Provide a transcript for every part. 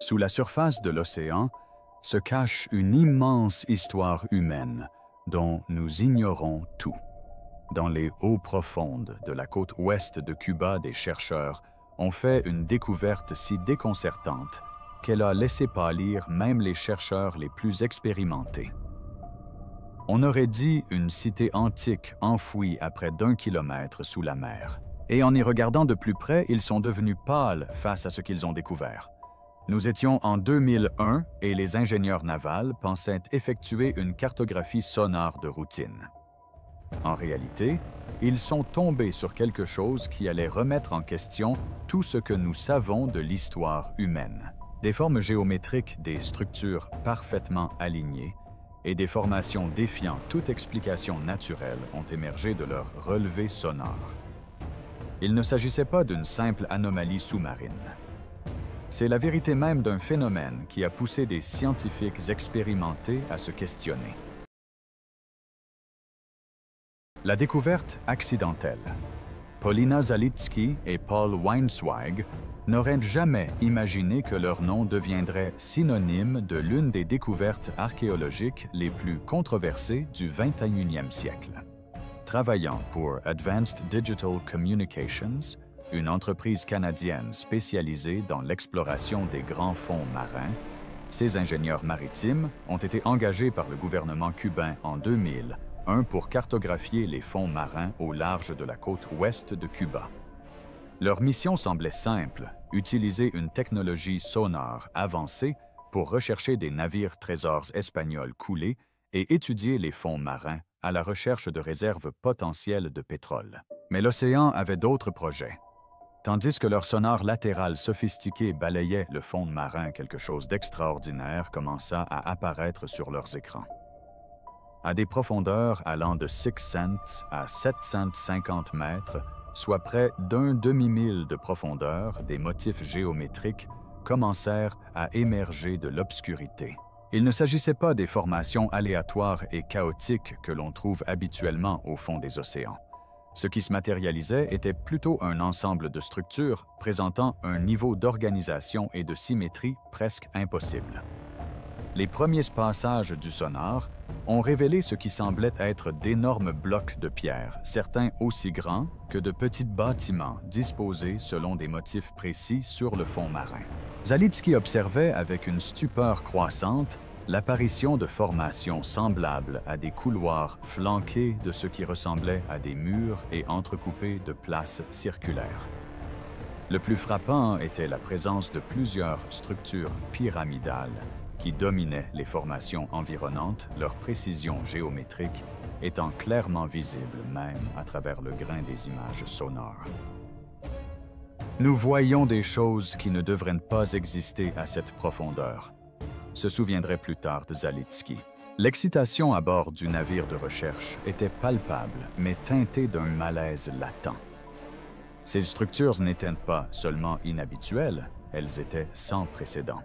Sous la surface de l'océan se cache une immense histoire humaine dont nous ignorons tout. Dans les eaux profondes de la côte ouest de Cuba, des chercheurs ont fait une découverte si déconcertante qu'elle a laissé pâlir même les chercheurs les plus expérimentés. On aurait dit une cité antique enfouie à près d'1 kilomètre sous la mer. Et en y regardant de plus près, ils sont devenus pâles face à ce qu'ils ont découvert. Nous étions en 2001 et les ingénieurs navals pensaient effectuer une cartographie sonare de routine. En réalité, ils sont tombés sur quelque chose qui allait remettre en question tout ce que nous savons de l'histoire humaine. Des formes géométriques, des structures parfaitement alignées et des formations défiant toute explication naturelle ont émergé de leur relevé sonore. Il ne s'agissait pas d'une simple anomalie sous-marine. C'est la vérité même d'un phénomène qui a poussé des scientifiques expérimentés à se questionner. La découverte accidentelle. Paulina Zalitzky et Paul Weinzweig n'auraient jamais imaginé que leur nom deviendrait synonyme de l'une des découvertes archéologiques les plus controversées du 21e siècle. Travaillant pour Advanced Digital Communications, une entreprise canadienne spécialisée dans l'exploration des grands fonds marins, ces ingénieurs maritimes ont été engagés par le gouvernement cubain en 2001 pour cartographier les fonds marins au large de la côte ouest de Cuba. Leur mission semblait simple, utiliser une technologie sonar avancée pour rechercher des navires trésors espagnols coulés et étudier les fonds marins à la recherche de réserves potentielles de pétrole. Mais l'océan avait d'autres projets. Tandis que leur sonar latéral sophistiqué balayait le fond marin, quelque chose d'extraordinaire commença à apparaître sur leurs écrans. À des profondeurs allant de 6 cents à 750 mètres, soit près d'1 demi-mille de profondeur, des motifs géométriques commencèrent à émerger de l'obscurité. Il ne s'agissait pas des formations aléatoires et chaotiques que l'on trouve habituellement au fond des océans. Ce qui se matérialisait était plutôt un ensemble de structures présentant un niveau d'organisation et de symétrie presque impossible. Les premiers passages du sonar ont révélé ce qui semblait être d'énormes blocs de pierre, certains aussi grands que de petits bâtiments disposés selon des motifs précis sur le fond marin. Zalitzky observait avec une stupeur croissante l'apparition de formations semblables à des couloirs flanqués de ce qui ressemblait à des murs et entrecoupés de places circulaires. Le plus frappant était la présence de plusieurs structures pyramidales qui dominaient les formations environnantes, leur précision géométrique étant clairement visible même à travers le grain des images sonores. Nous voyons des choses qui ne devraient pas exister à cette profondeur, se souviendrait plus tard de Zalitzky. L'excitation à bord du navire de recherche était palpable, mais teintée d'un malaise latent. Ces structures n'étaient pas seulement inhabituelles, elles étaient sans précédent.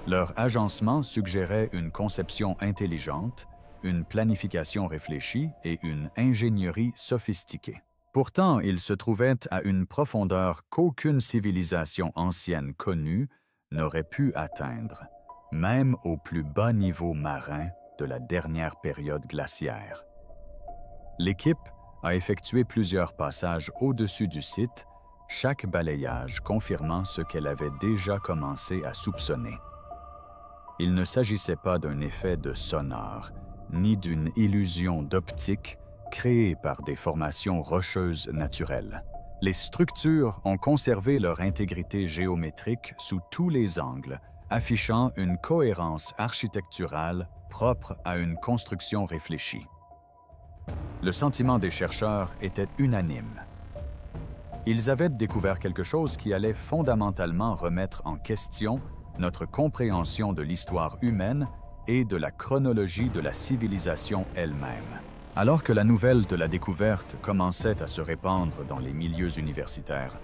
Leur agencement suggérait une conception intelligente, une planification réfléchie et une ingénierie sophistiquée. Pourtant, ils se trouvaient à une profondeur qu'aucune civilisation ancienne connue n'aurait pu atteindre, même au plus bas niveau marin de la dernière période glaciaire. L'équipe a effectué plusieurs passages au-dessus du site, chaque balayage confirmant ce qu'elle avait déjà commencé à soupçonner. Il ne s'agissait pas d'un effet de sonar, ni d'une illusion d'optique créée par des formations rocheuses naturelles. Les structures ont conservé leur intégrité géométrique sous tous les angles, affichant une cohérence architecturale propre à une construction réfléchie. Le sentiment des chercheurs était unanime. Ils avaient découvert quelque chose qui allait fondamentalement remettre en question notre compréhension de l'histoire humaine et de la chronologie de la civilisation elle-même. Alors que la nouvelle de la découverte commençait à se répandre dans les milieux universitaires,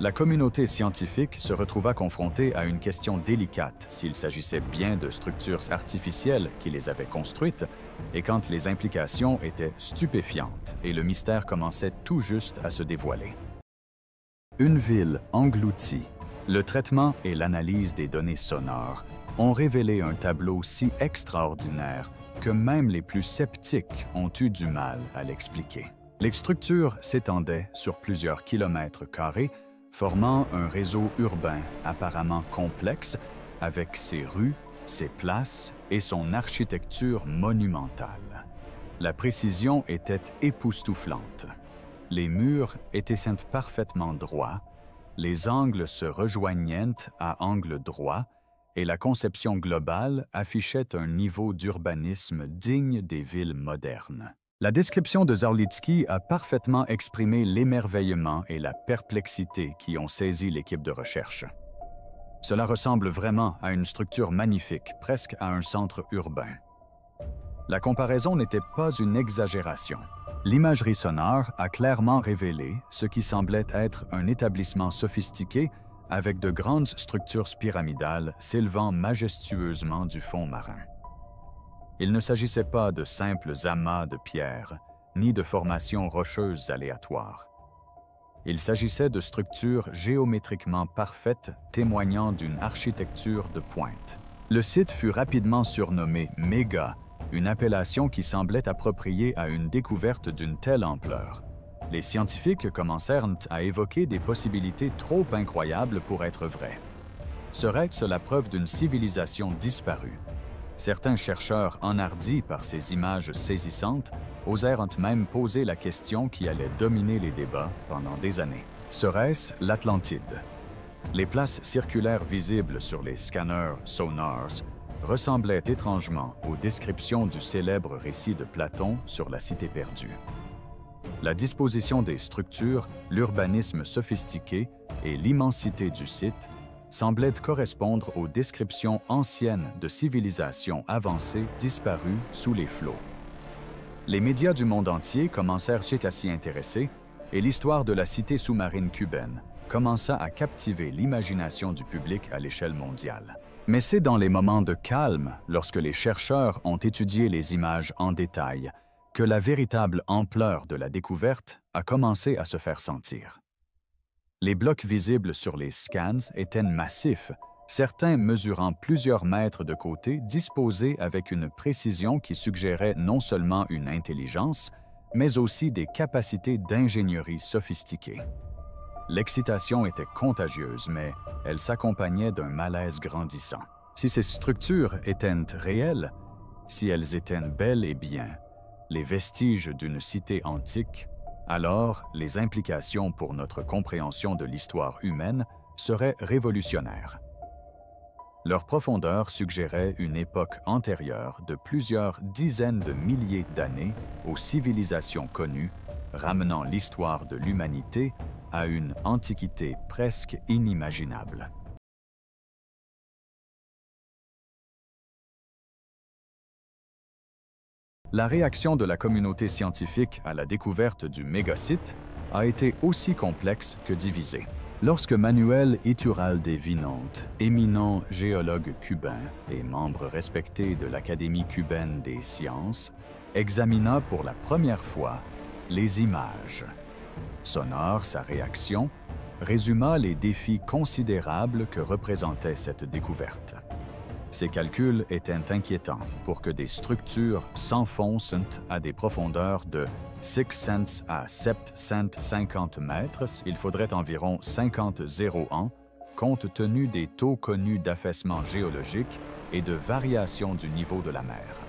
la communauté scientifique se retrouva confrontée à une question délicate s'il s'agissait bien de structures artificielles qui les avaient construites et quand les implications étaient stupéfiantes et le mystère commençait tout juste à se dévoiler. Une ville engloutie Le traitement et l'analyse des données sonores ont révélé un tableau si extraordinaire que même les plus sceptiques ont eu du mal à l'expliquer. Les structures s'étendaient sur plusieurs kilomètres carrés, formant un réseau urbain apparemment complexe avec ses rues, ses places et son architecture monumentale. La précision était époustouflante. Les murs étaient parfaitement droits, les angles se rejoignaient à angles droits et la conception globale affichait un niveau d'urbanisme digne des villes modernes. La description de Zarlitsky a parfaitement exprimé l'émerveillement et la perplexité qui ont saisi l'équipe de recherche. Cela ressemble vraiment à une structure magnifique, presque à un centre urbain. La comparaison n'était pas une exagération. L'imagerie sonore a clairement révélé ce qui semblait être un établissement sophistiqué avec de grandes structures pyramidales s'élevant majestueusement du fond marin. Il ne s'agissait pas de simples amas de pierres, ni de formations rocheuses aléatoires. Il s'agissait de structures géométriquement parfaites témoignant d'une architecture de pointe. Le site fut rapidement surnommé « méga », une appellation qui semblait appropriée à une découverte d'une telle ampleur. Les scientifiques commencèrent à évoquer des possibilités trop incroyables pour être vraies. Serait-ce la preuve d'une civilisation disparue? Certains chercheurs, enhardis par ces images saisissantes, osèrent même poser la question qui allait dominer les débats pendant des années. Serait-ce l'Atlantide? Les places circulaires visibles sur les scanners sonars ressemblaient étrangement aux descriptions du célèbre récit de Platon sur la cité perdue. La disposition des structures, l'urbanisme sophistiqué et l'immensité du site semblaient correspondre aux descriptions anciennes de civilisations avancées disparues sous les flots. Les médias du monde entier commencèrent à s'y intéresser et l'histoire de la cité sous-marine cubaine commença à captiver l'imagination du public à l'échelle mondiale. Mais c'est dans les moments de calme, lorsque les chercheurs ont étudié les images en détail, que la véritable ampleur de la découverte a commencé à se faire sentir. Les blocs visibles sur les scans étaient massifs, certains mesurant plusieurs mètres de côté, disposés avec une précision qui suggérait non seulement une intelligence, mais aussi des capacités d'ingénierie sophistiquées. L'excitation était contagieuse, mais elle s'accompagnait d'un malaise grandissant. Si ces structures étaient réelles, si elles étaient bel et bien les vestiges d'une cité antique, alors les implications pour notre compréhension de l'histoire humaine seraient révolutionnaires. Leur profondeur suggérait une époque antérieure de plusieurs dizaines de milliers d'années aux civilisations connues, ramenant l'histoire de l'humanité à une antiquité presque inimaginable. La réaction de la communauté scientifique à la découverte du mégasite a été aussi complexe que divisée. Lorsque Manuel Iturralde Vinont, éminent géologue cubain et membre respecté de l'Académie cubaine des sciences, examina pour la première fois les images sonores, sa réaction résuma les défis considérables que représentait cette découverte. Ces calculs étaient inquiétants pour que des structures s'enfoncent à des profondeurs de 600 à 750 mètres. Il faudrait environ 50 ans, compte tenu des taux connus d'affaissement géologique et de variation du niveau de la mer.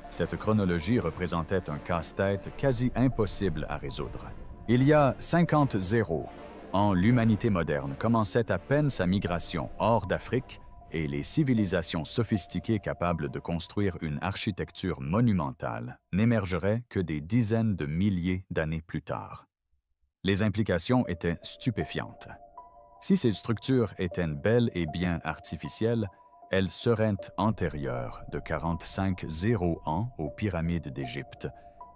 Cette chronologie représentait un casse-tête quasi impossible à résoudre. Il y a 50 ans, l'humanité moderne commençait à peine sa migration hors d'Afrique et les civilisations sophistiquées capables de construire une architecture monumentale n'émergeraient que des dizaines de milliers d'années plus tard. Les implications étaient stupéfiantes. Si ces structures étaient bel et bien artificielles, elles seraient antérieures de 45 ans aux pyramides d'Égypte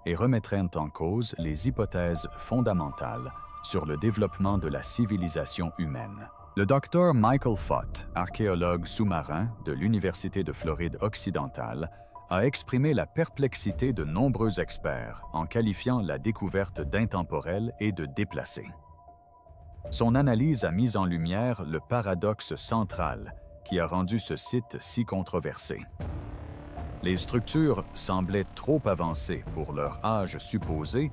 et remettraient en cause les hypothèses fondamentales sur le développement de la civilisation humaine. Le Dr Michael Fott, archéologue sous-marin de l'Université de Floride occidentale, a exprimé la perplexité de nombreux experts en qualifiant la découverte d'intemporelle et de déplacée. Son analyse a mis en lumière le paradoxe central qui a rendu ce site si controversé. Les structures semblaient trop avancées pour leur âge supposé,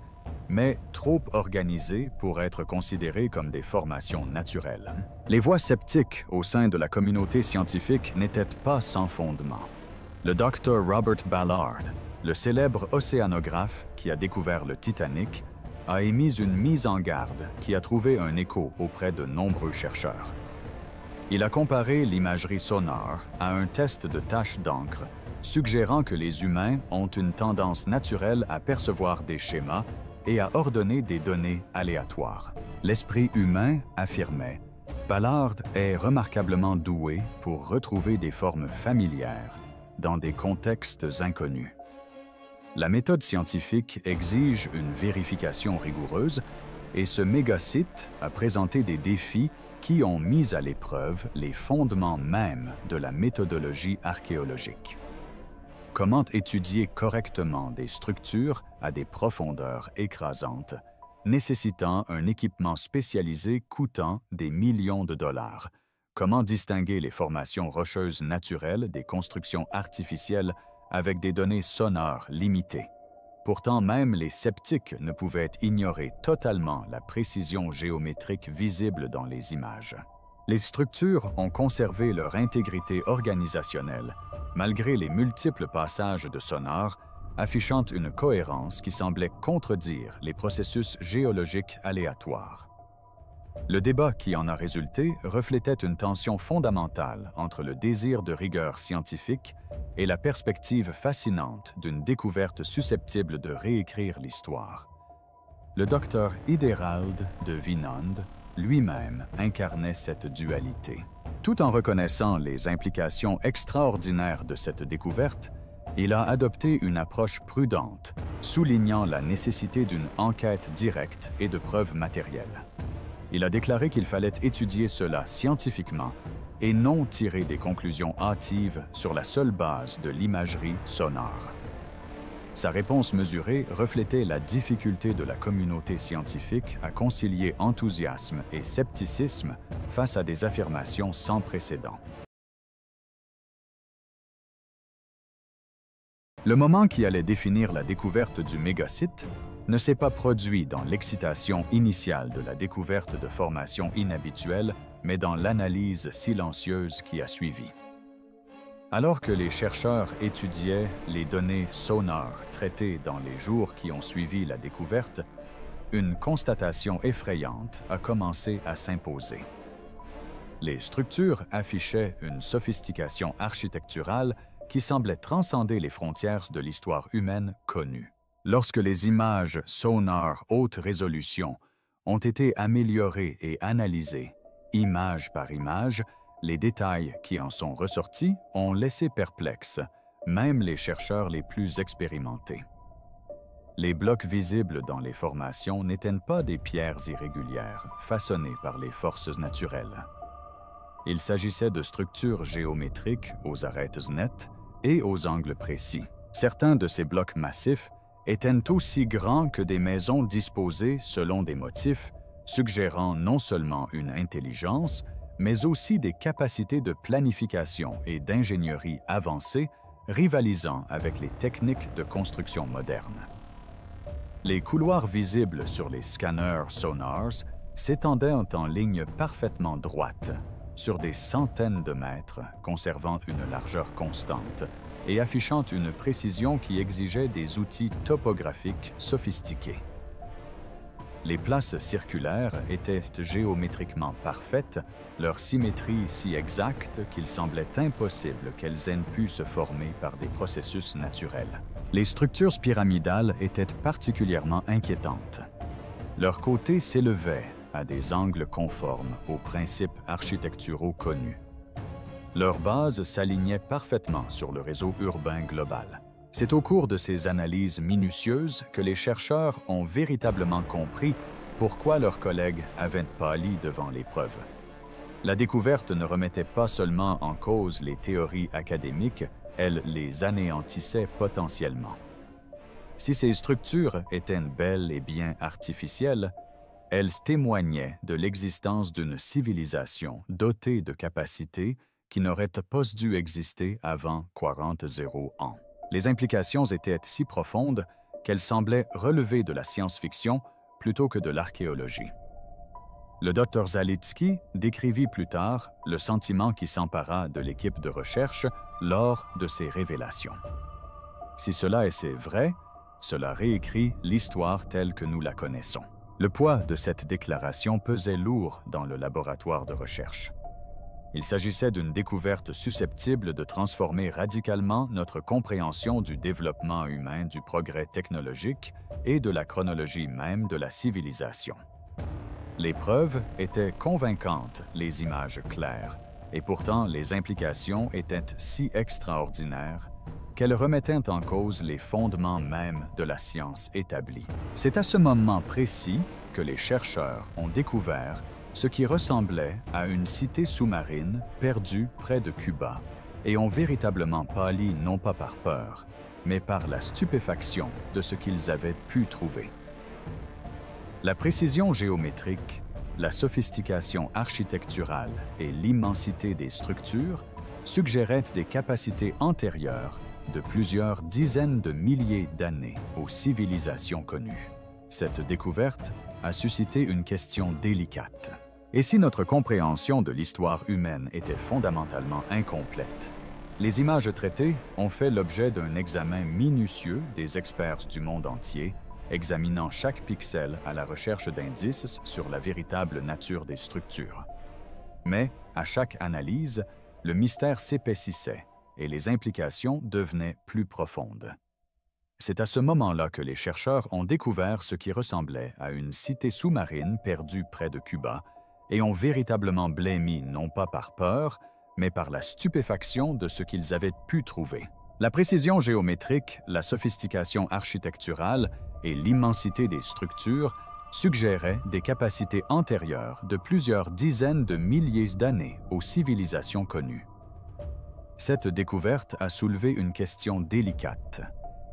mais trop organisées pour être considérées comme des formations naturelles. Les voix sceptiques au sein de la communauté scientifique n'étaient pas sans fondement. Le Dr. Robert Ballard, le célèbre océanographe qui a découvert le Titanic, a émis une mise en garde qui a trouvé un écho auprès de nombreux chercheurs. Il a comparé l'imagerie sonore à un test de taches d'encre, suggérant que les humains ont une tendance naturelle à percevoir des schémas et à ordonner des données aléatoires. L'esprit humain, affirmait, Ballard est remarquablement doué pour retrouver des formes familières dans des contextes inconnus. La méthode scientifique exige une vérification rigoureuse et ce mégasite a présenté des défis qui ont mis à l'épreuve les fondements mêmes de la méthodologie archéologique. Comment étudier correctement des structures à des profondeurs écrasantes, nécessitant un équipement spécialisé coûtant des millions de dollars? Comment distinguer les formations rocheuses naturelles des constructions artificielles avec des données sonores limitées? Pourtant, même les sceptiques ne pouvaient ignorer totalement la précision géométrique visible dans les images. Les structures ont conservé leur intégrité organisationnelle, malgré les multiples passages de sonar, affichant une cohérence qui semblait contredire les processus géologiques aléatoires. Le débat qui en a résulté reflétait une tension fondamentale entre le désir de rigueur scientifique et la perspective fascinante d'une découverte susceptible de réécrire l'histoire. Le docteur Iderald de Vinand lui-même incarnait cette dualité. Tout en reconnaissant les implications extraordinaires de cette découverte, il a adopté une approche prudente, soulignant la nécessité d'une enquête directe et de preuves matérielles. Il a déclaré qu'il fallait étudier cela scientifiquement et non tirer des conclusions hâtives sur la seule base de l'imagerie sonore. Sa réponse mesurée reflétait la difficulté de la communauté scientifique à concilier enthousiasme et scepticisme face à des affirmations sans précédent. Le moment qui allait définir la découverte du mégasite ne s'est pas produit dans l'excitation initiale de la découverte de formations inhabituelles, mais dans l'analyse silencieuse qui a suivi. Alors que les chercheurs étudiaient les données sonores traitées dans les jours qui ont suivi la découverte, une constatation effrayante a commencé à s'imposer. Les structures affichaient une sophistication architecturale qui semblait transcender les frontières de l'histoire humaine connue. Lorsque les images sonar haute résolution ont été améliorées et analysées, image par image, les détails qui en sont ressortis ont laissé perplexes, même les chercheurs les plus expérimentés. Les blocs visibles dans les formations n'étaient pas des pierres irrégulières façonnées par les forces naturelles. Il s'agissait de structures géométriques aux arêtes nettes et aux angles précis. Certains de ces blocs massifs étaient aussi grands que des maisons disposées selon des motifs suggérant non seulement une intelligence, mais aussi des capacités de planification et d'ingénierie avancées rivalisant avec les techniques de construction modernes. Les couloirs visibles sur les scanners sonars s'étendaient en ligne parfaitement droite, sur des centaines de mètres, conservant une largeur constante et affichant une précision qui exigeait des outils topographiques sophistiqués. Les places circulaires étaient géométriquement parfaites, leur symétrie si exacte qu'il semblait impossible qu'elles aient pu se former par des processus naturels. Les structures pyramidales étaient particulièrement inquiétantes. Leurs côtés s'élevaient à des angles conformes aux principes architecturaux connus. Leur base s'alignait parfaitement sur le réseau urbain global. C'est au cours de ces analyses minutieuses que les chercheurs ont véritablement compris pourquoi leurs collègues avaient pâli devant l'épreuve. La découverte ne remettait pas seulement en cause les théories académiques, elle les anéantissait potentiellement. Si ces structures étaient bel et bien artificielles, Elles témoignaient de l'existence d'une civilisation dotée de capacités qui n'auraient pas dû exister avant 40 ans. Les implications étaient si profondes qu'elles semblaient relever de la science-fiction plutôt que de l'archéologie. Le Dr Zalitzky décrivit plus tard le sentiment qui s'empara de l'équipe de recherche lors de ces révélations. Si cela est vrai, cela réécrit l'histoire telle que nous la connaissons. Le poids de cette déclaration pesait lourd dans le laboratoire de recherche. Il s'agissait d'une découverte susceptible de transformer radicalement notre compréhension du développement humain, du progrès technologique et de la chronologie même de la civilisation. Les preuves étaient convaincantes, les images claires, et pourtant les implications étaient si extraordinaires qu'elles remettaient en cause les fondements mêmes de la science établie. C'est à ce moment précis que les chercheurs ont découvert ce qui ressemblait à une cité sous-marine perdue près de Cuba et ont véritablement pâli non pas par peur, mais par la stupéfaction de ce qu'ils avaient pu trouver. La précision géométrique, la sophistication architecturale et l'immensité des structures suggéraient des capacités antérieures de plusieurs dizaines de milliers d'années aux civilisations connues. Cette découverte a suscité une question délicate. Et si notre compréhension de l'histoire humaine était fondamentalement incomplète? Les images traitées ont fait l'objet d'un examen minutieux des experts du monde entier, examinant chaque pixel à la recherche d'indices sur la véritable nature des structures. Mais, à chaque analyse, le mystère s'épaississait et les implications devenaient plus profondes. C'est à ce moment-là que les chercheurs ont découvert ce qui ressemblait à une cité sous-marine perdue près de Cuba et ont véritablement blêmi non pas par peur, mais par la stupéfaction de ce qu'ils avaient pu trouver. La précision géométrique, la sophistication architecturale et l'immensité des structures suggéraient des capacités antérieures de plusieurs dizaines de milliers d'années aux civilisations connues. Cette découverte a soulevé une question délicate.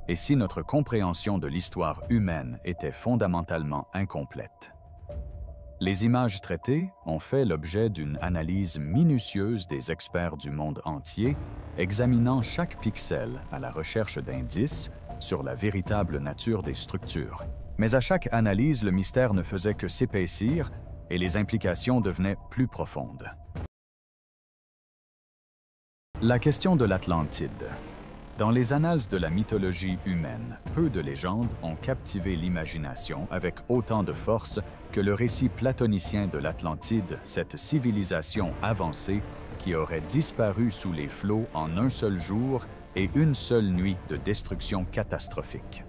Et si notre compréhension de l'histoire humaine était fondamentalement incomplète? Les images traitées ont fait l'objet d'une analyse minutieuse des experts du monde entier, examinant chaque pixel à la recherche d'indices sur la véritable nature des structures. Mais à chaque analyse, le mystère ne faisait que s'épaissir et les implications devenaient plus profondes. La question de l'Atlantide. Dans les annales de la mythologie humaine, peu de légendes ont captivé l'imagination avec autant de force que le récit platonicien de l'Atlantide, cette civilisation avancée qui aurait disparu sous les flots en un seul jour et une seule nuit de destruction catastrophique.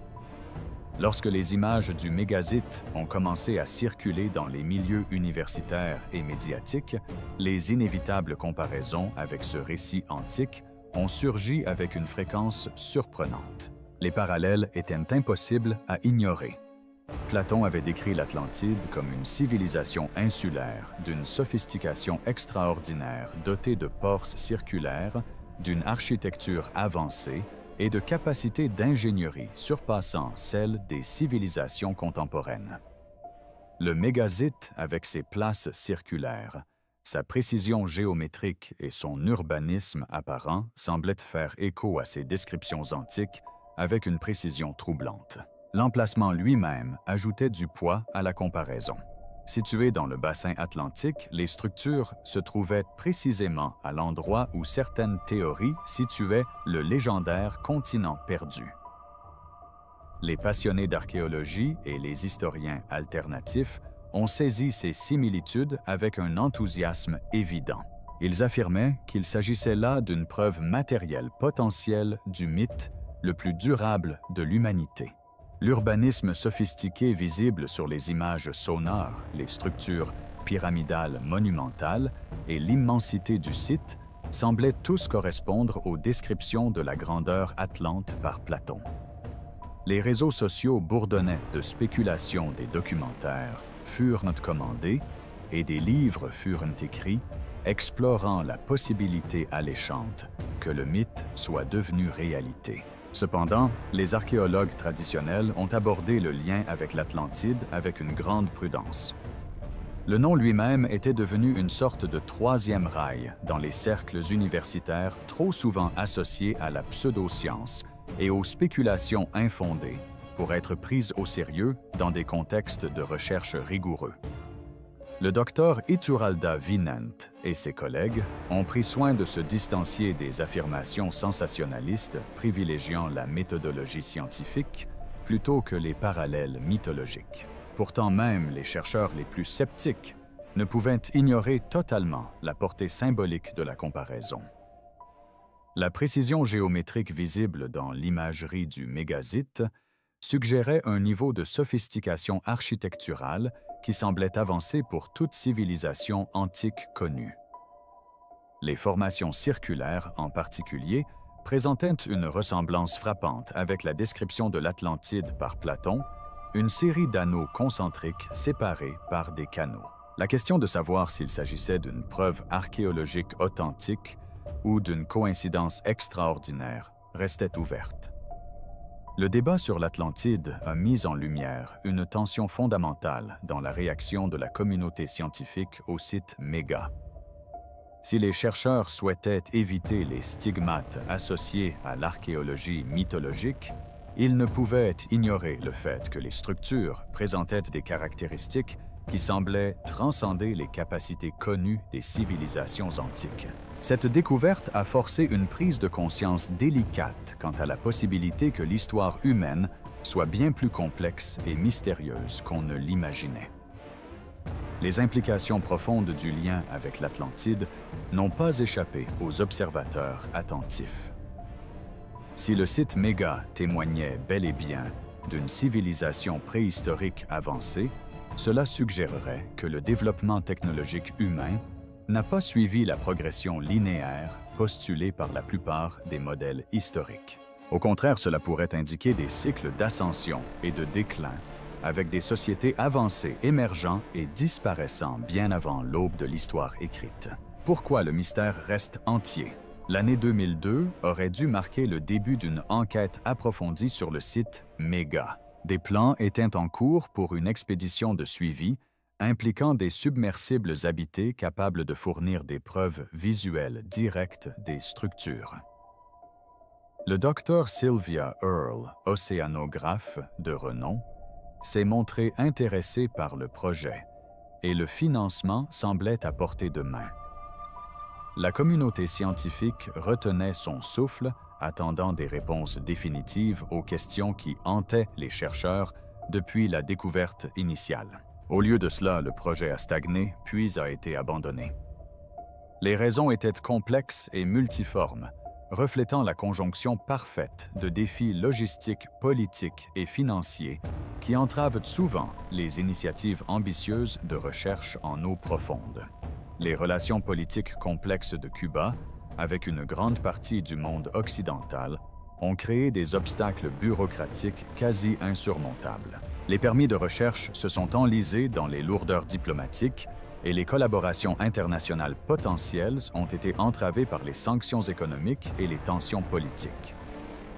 Lorsque les images du mégazite ont commencé à circuler dans les milieux universitaires et médiatiques, les inévitables comparaisons avec ce récit antique ont surgi avec une fréquence surprenante. Les parallèles étaient impossibles à ignorer. Platon avait décrit l'Atlantide comme une civilisation insulaire, d'une sophistication extraordinaire, dotée de ports circulaires, d'une architecture avancée et de capacités d'ingénierie surpassant celles des civilisations contemporaines. Le mégazite, avec ses places circulaires, sa précision géométrique et son urbanisme apparent semblaient faire écho à ces descriptions antiques avec une précision troublante. L'emplacement lui-même ajoutait du poids à la comparaison. Situées dans le bassin atlantique, les structures se trouvaient précisément à l'endroit où certaines théories situaient le légendaire continent perdu. Les passionnés d'archéologie et les historiens alternatifs ont saisi ces similitudes avec un enthousiasme évident. Ils affirmaient qu'il s'agissait là d'une preuve matérielle potentielle du mythe le plus durable de l'humanité. L'urbanisme sophistiqué visible sur les images sonores, les structures pyramidales monumentales et l'immensité du site semblaient tous correspondre aux descriptions de la grandeur atlante par Platon. Les réseaux sociaux bourdonnaient de spéculations, des documentaires furent commandés et des livres furent écrits explorant la possibilité alléchante que le mythe soit devenu réalité. Cependant, les archéologues traditionnels ont abordé le lien avec l'Atlantide avec une grande prudence. Le nom lui-même était devenu une sorte de troisième rail dans les cercles universitaires trop souvent associés à la pseudoscience et aux spéculations infondées pour être prises au sérieux dans des contextes de recherche rigoureux. Le docteur Iturralda Vinent et ses collègues ont pris soin de se distancier des affirmations sensationnalistes privilégiant la méthodologie scientifique plutôt que les parallèles mythologiques. Pourtant même les chercheurs les plus sceptiques ne pouvaient ignorer totalement la portée symbolique de la comparaison. La précision géométrique visible dans l'imagerie du mégazite suggérait un niveau de sophistication architecturale qui semblait avancer pour toute civilisation antique connue. Les formations circulaires, en particulier, présentaient une ressemblance frappante avec la description de l'Atlantide par Platon, une série d'anneaux concentriques séparés par des canaux. La question de savoir s'il s'agissait d'une preuve archéologique authentique ou d'une coïncidence extraordinaire restait ouverte. Le débat sur l'Atlantide a mis en lumière une tension fondamentale dans la réaction de la communauté scientifique au site Méga. Si les chercheurs souhaitaient éviter les stigmates associés à l'archéologie mythologique, ils ne pouvaient ignorer le fait que les structures présentaient des caractéristiques qui semblaient transcender les capacités connues des civilisations antiques. Cette découverte a forcé une prise de conscience délicate quant à la possibilité que l'histoire humaine soit bien plus complexe et mystérieuse qu'on ne l'imaginait. Les implications profondes du lien avec l'Atlantide n'ont pas échappé aux observateurs attentifs. Si le site Méga témoignait bel et bien d'une civilisation préhistorique avancée, cela suggérerait que le développement technologique humain n'a pas suivi la progression linéaire postulée par la plupart des modèles historiques. Au contraire, cela pourrait indiquer des cycles d'ascension et de déclin, avec des sociétés avancées émergeant et disparaissant bien avant l'aube de l'histoire écrite. Pourquoi le mystère reste entier? L'année 2002 aurait dû marquer le début d'une enquête approfondie sur le site Méga. Des plans étaient en cours pour une expédition de suivi impliquant des submersibles habités capables de fournir des preuves visuelles directes des structures. Le docteur Sylvia Earle, océanographe de renom, s'est montré intéressé par le projet et le financement semblait à portée de main. La communauté scientifique retenait son souffle, attendant des réponses définitives aux questions qui hantaient les chercheurs depuis la découverte initiale. Au lieu de cela, le projet a stagné, puis a été abandonné. Les raisons étaient complexes et multiformes, reflétant la conjonction parfaite de défis logistiques, politiques et financiers qui entravent souvent les initiatives ambitieuses de recherche en eau profonde. Les relations politiques complexes de Cuba, avec une grande partie du monde occidental, ont créé des obstacles bureaucratiques quasi insurmontables. Les permis de recherche se sont enlisés dans les lourdeurs diplomatiques et les collaborations internationales potentielles ont été entravées par les sanctions économiques et les tensions politiques.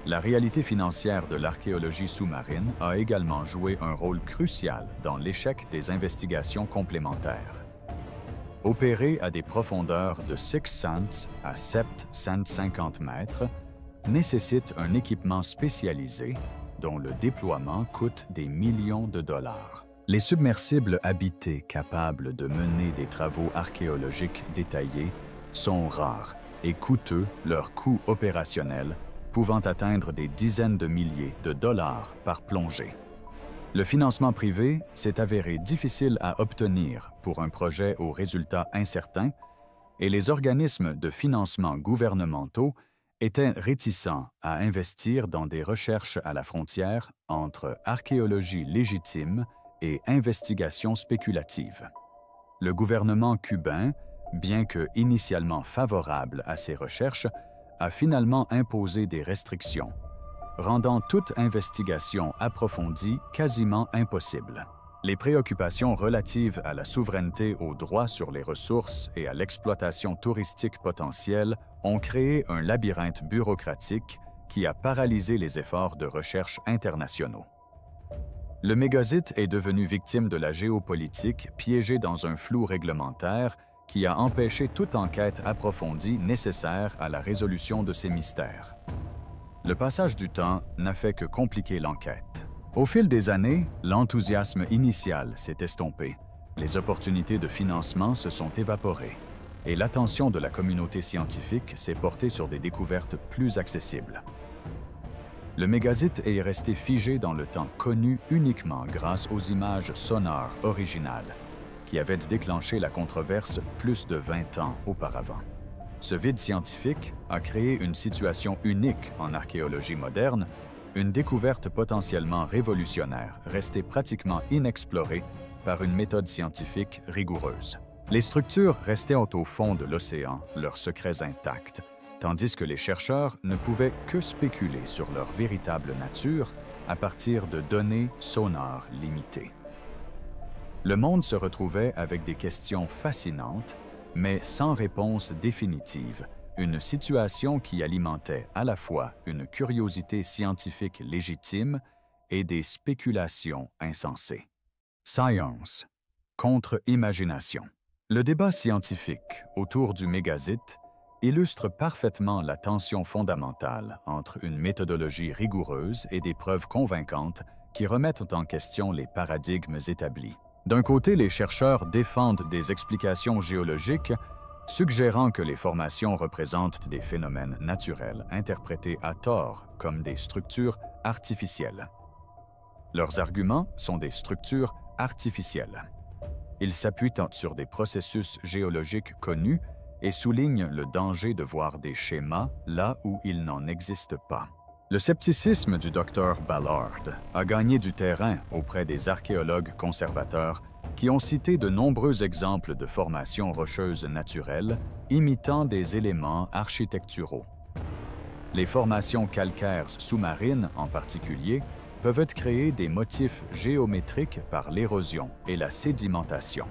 La réalité financière de l'archéologie sous-marine a également joué un rôle crucial dans l'échec des investigations complémentaires. Opérer à des profondeurs de 6 cents à 750 mètres nécessite un équipement spécialisé dont le déploiement coûte des millions de dollars. Les submersibles habités capables de mener des travaux archéologiques détaillés sont rares et coûteux, leur coût opérationnel pouvant atteindre des dizaines de milliers de dollars par plongée. Le financement privé s'est avéré difficile à obtenir pour un projet aux résultats incertains et les organismes de financement gouvernementaux étaient réticents à investir dans des recherches à la frontière entre archéologie légitime et investigation spéculative. Le gouvernement cubain, bien que initialement favorable à ces recherches, a finalement imposé des restrictions, rendant toute investigation approfondie quasiment impossible. Les préoccupations relatives à la souveraineté aux droits sur les ressources et à l'exploitation touristique potentielle ont créé un labyrinthe bureaucratique qui a paralysé les efforts de recherche internationaux. Le mégazite est devenu victime de la géopolitique, piégé dans un flou réglementaire qui a empêché toute enquête approfondie nécessaire à la résolution de ces mystères. Le passage du temps n'a fait que compliquer l'enquête. Au fil des années, l'enthousiasme initial s'est estompé, les opportunités de financement se sont évaporées et l'attention de la communauté scientifique s'est portée sur des découvertes plus accessibles. Le mégazite est resté figé dans le temps, connu uniquement grâce aux images sonores originales, qui avaient déclenché la controverse plus de 20 ans auparavant. Ce vide scientifique a créé une situation unique en archéologie moderne, une découverte potentiellement révolutionnaire, restée pratiquement inexplorée par une méthode scientifique rigoureuse. Les structures restaient au fond de l'océan, leurs secrets intacts, tandis que les chercheurs ne pouvaient que spéculer sur leur véritable nature à partir de données sonores limitées. Le monde se retrouvait avec des questions fascinantes, mais sans réponse définitive, une situation qui alimentait à la fois une curiosité scientifique légitime et des spéculations insensées. Science contre imagination. Le débat scientifique autour du mégazite illustre parfaitement la tension fondamentale entre une méthodologie rigoureuse et des preuves convaincantes qui remettent en question les paradigmes établis. D'un côté, les chercheurs défendent des explications géologiques, suggérant que les formations représentent des phénomènes naturels interprétés à tort comme des structures artificielles. Leurs arguments sont des structures artificielles. Ils s'appuient sur des processus géologiques connus et soulignent le danger de voir des schémas là où il n'en existe pas. Le scepticisme du Dr Ballard a gagné du terrain auprès des archéologues conservateurs qui ont cité de nombreux exemples de formations rocheuses naturelles imitant des éléments architecturaux. Les formations calcaires sous-marines, en particulier, peuvent créer des motifs géométriques par l'érosion et la sédimentation.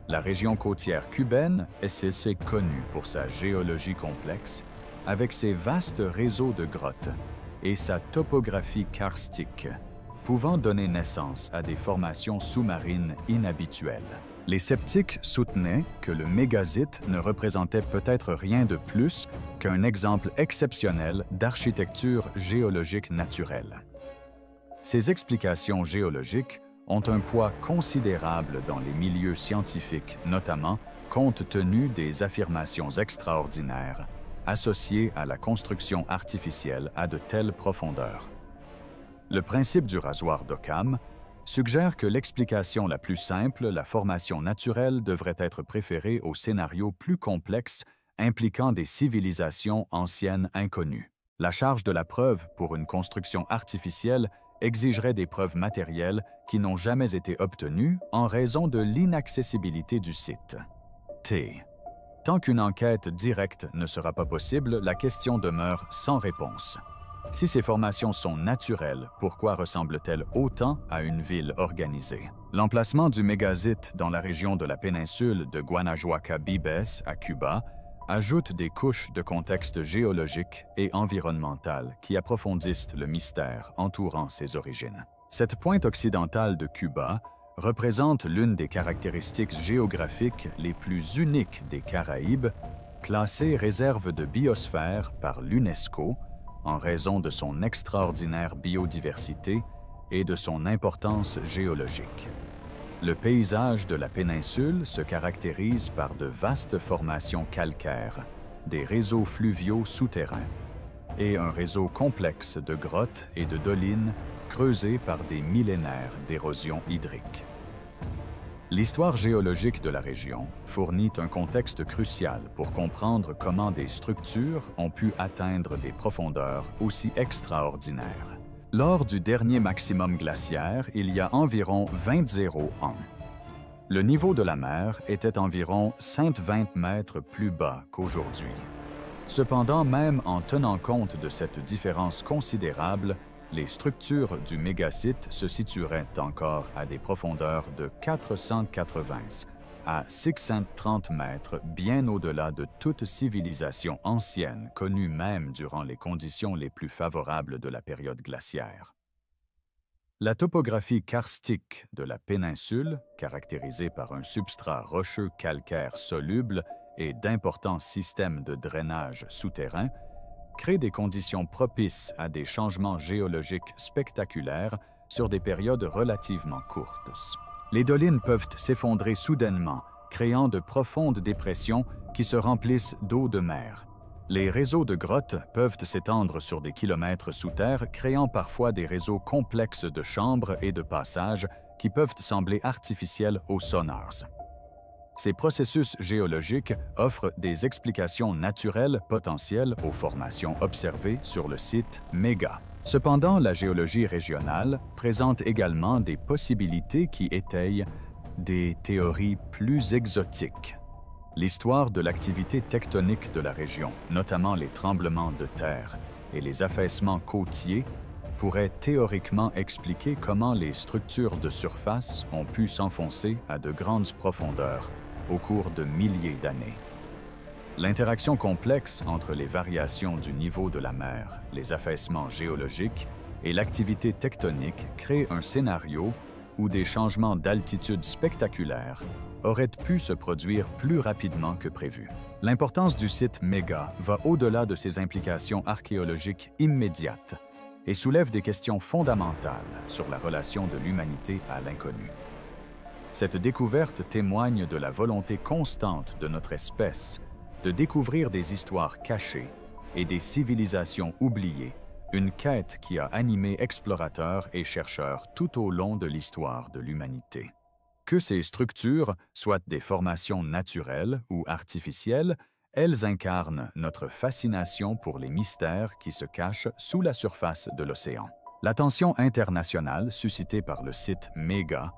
La région côtière cubaine est connue pour sa géologie complexe, avec ses vastes réseaux de grottes et sa topographie karstique, pouvant donner naissance à des formations sous-marines inhabituelles. Les sceptiques soutenaient que le mégazite ne représentait peut-être rien de plus qu'un exemple exceptionnel d'architecture géologique naturelle. Ces explications géologiques ont un poids considérable dans les milieux scientifiques, notamment compte tenu des affirmations extraordinaires associées à la construction artificielle à de telles profondeurs. Le principe du rasoir d'Occam suggère que l'explication la plus simple, la formation naturelle, devrait être préférée aux scénarios plus complexes impliquant des civilisations anciennes inconnues. La charge de la preuve pour une construction artificielle exigerait des preuves matérielles qui n'ont jamais été obtenues en raison de l'inaccessibilité du site. Tant qu'une enquête directe ne sera pas possible, la question demeure sans réponse. Si ces formations sont naturelles, pourquoi ressemblent-elles autant à une ville organisée? L'emplacement du mégazite dans la région de la péninsule de Guanajuaca-Bibes, à Cuba, ajoute des couches de contexte géologique et environnemental qui approfondissent le mystère entourant ses origines. Cette pointe occidentale de Cuba représente l'une des caractéristiques géographiques les plus uniques des Caraïbes, classée réserve de biosphère par l'UNESCO en raison de son extraordinaire biodiversité et de son importance géologique. Le paysage de la péninsule se caractérise par de vastes formations calcaires, des réseaux fluviaux souterrains et un réseau complexe de grottes et de dolines creusées par des millénaires d'érosion hydrique. L'histoire géologique de la région fournit un contexte crucial pour comprendre comment des structures ont pu atteindre des profondeurs aussi extraordinaires. Lors du dernier maximum glaciaire, il y a environ 20 ans, le niveau de la mer était environ 120 mètres plus bas qu'aujourd'hui. Cependant, même en tenant compte de cette différence considérable, les structures du mégacite se situeraient encore à des profondeurs de 480 à 630 mètres, bien au-delà de toute civilisation ancienne connue même durant les conditions les plus favorables de la période glaciaire. La topographie karstique de la péninsule, caractérisée par un substrat rocheux calcaire soluble et d'importants systèmes de drainage souterrain, crée des conditions propices à des changements géologiques spectaculaires sur des périodes relativement courtes. Les dolines peuvent s'effondrer soudainement, créant de profondes dépressions qui se remplissent d'eau de mer. Les réseaux de grottes peuvent s'étendre sur des kilomètres sous terre, créant parfois des réseaux complexes de chambres et de passages qui peuvent sembler artificiels aux sonars. Ces processus géologiques offrent des explications naturelles potentielles aux formations observées sur le site Méga. Cependant, la géologie régionale présente également des possibilités qui étayent des théories plus exotiques. L'histoire de l'activité tectonique de la région, notamment les tremblements de terre et les affaissements côtiers, pourrait théoriquement expliquer comment les structures de surface ont pu s'enfoncer à de grandes profondeurs au cours de milliers d'années. L'interaction complexe entre les variations du niveau de la mer, les affaissements géologiques et l'activité tectonique crée un scénario où des changements d'altitude spectaculaires auraient pu se produire plus rapidement que prévu. L'importance du site Méga va au-delà de ses implications archéologiques immédiates et soulève des questions fondamentales sur la relation de l'humanité à l'inconnu. Cette découverte témoigne de la volonté constante de notre espèce de découvrir des histoires cachées et des civilisations oubliées, une quête qui a animé explorateurs et chercheurs tout au long de l'histoire de l'humanité. Que ces structures soient des formations naturelles ou artificielles, elles incarnent notre fascination pour les mystères qui se cachent sous la surface de l'océan. L'attention internationale suscitée par le site Méga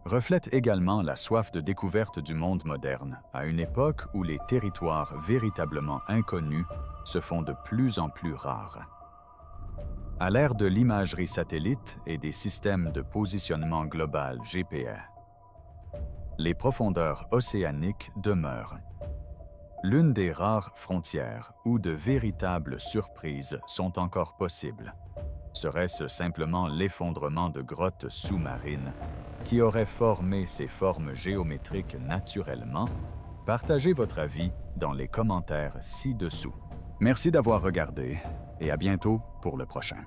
reflète également la soif de découverte du monde moderne, à une époque où les territoires véritablement inconnus se font de plus en plus rares. À l'ère de l'imagerie satellite et des systèmes de positionnement global GPS, les profondeurs océaniques demeurent l'une des rares frontières où de véritables surprises sont encore possibles. Serait-ce simplement l'effondrement de grottes sous-marines qui auraient formé ces formes géométriques naturellement? Partagez votre avis dans les commentaires ci-dessous. Merci d'avoir regardé et à bientôt pour le prochain.